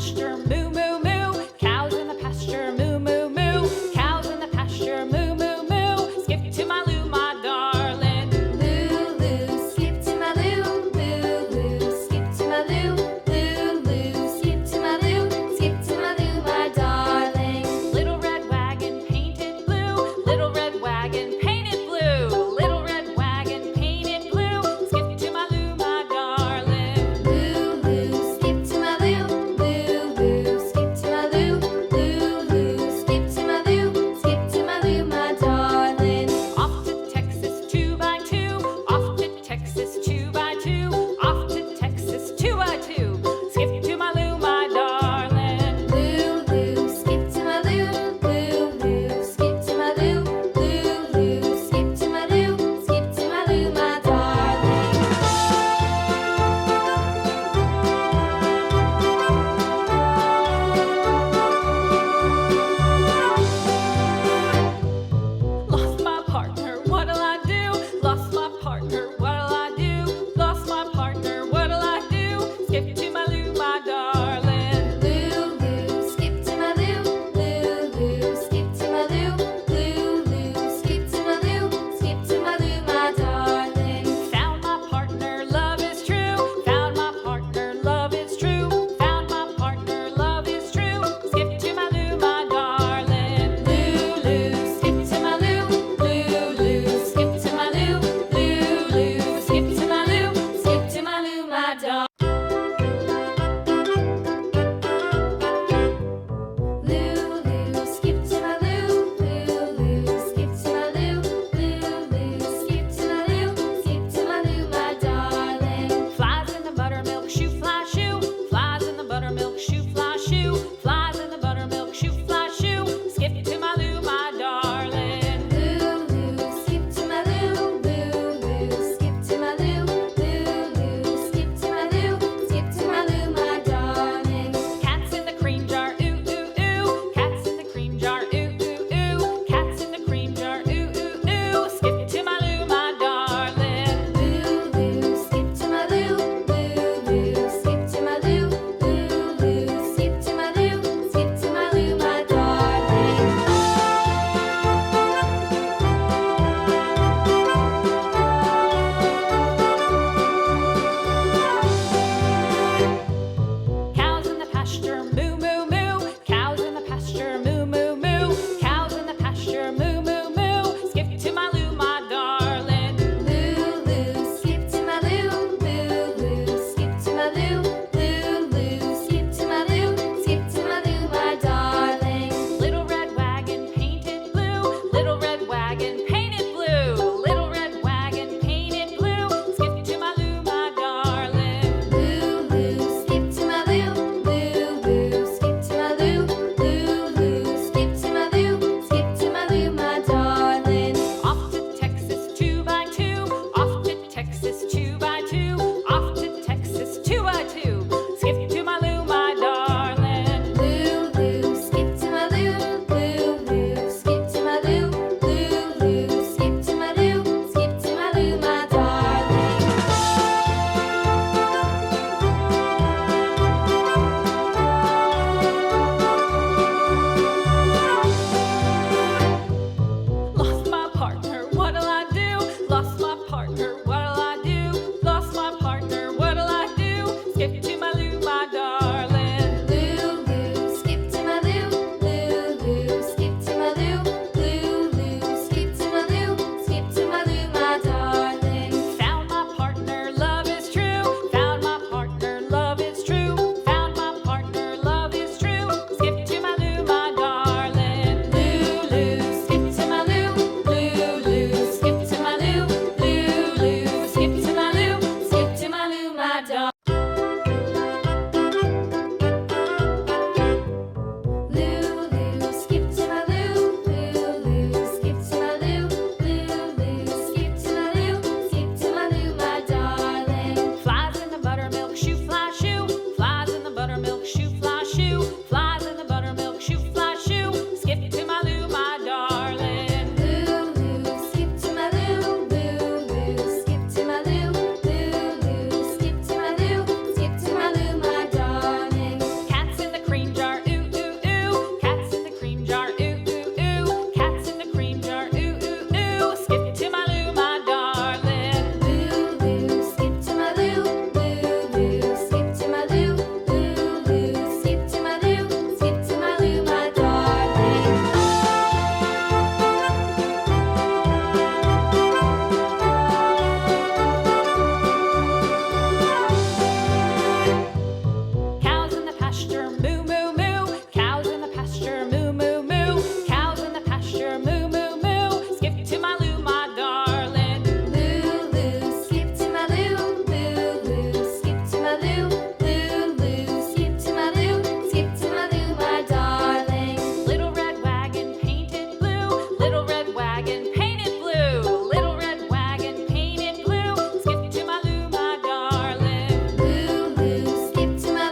pasture, moo, moo, moo. Cows in the pasture, moo, moo, moo. Cows in the pasture, moo, moo, moo. Skip to my loo, my darling. Loo, loo, skip to my loo. Loo, loo, skip to my loo. Loo, loo, skip to my loo. Skip to my loo, my darling. Little red wagon painted blue. Little red wagon painted blue. Little red wagon painted blue. Skip to my loo, my darling. Loo, loo, skip to my loo. Loo, loo, skip to my loo. Loo, loo, skip to my loo. Skip to my loo, my darling. Off to Texas 2x2. Off to Texas 2x2. Off to Texas 2x2. Skip to my loo, my darling. Loo, loo, skip to my loo. Loo, loo, skip to my loo. Loo, loo, skip to my loo. Skip to my loo, my darling. Lost my partner, what'll I do? Lost my partner, what'll I do? Lost my partner, what'll I do? Skip to my loo, my darling. Loo, loo, skip to my loo. Loo, loo, skip to my loo. Loo, loo, skip to my loo. Skip to my loo, my darling. Found my partner, love is true. Found my partner, love is true. Found my partner, love is true. Skip to my loo, my darling. Loo, loo, skip to my loo. Loo, loo, skip to my loo. Loo, loo, skip to my loo. Skip to my loo, my darling. Loo, loo, skip to my loo. Loo, loo, skip to my loo. Loo, loo, skip to my loo. Skip to my loo, my darling. Flies in the buttermilk shoe, fly shoe. Flies in the buttermilk shoe, fly shoe. Flies in the buttermilk shoe, fly shoe. Skip to my loo, my darling. Loo, loo, skip to my loo. Loo, loo, skip to my loo. Loo, loo, skip to my loo. Skip to my loo, my darling. Cats in the cream jar, ooh, ooh, ooh. Cats in the cream jar, ooh, ooh, ooh. Cats in the cream jar, ooh, ooh, ooh. Skip to my loo, my darling. Loo, loo, skip to my loo. Loo, loo, skip to my loo. Loo, loo, skip to my loo. Skip to my loo, my darling. Cows in the pasture, moo, moo,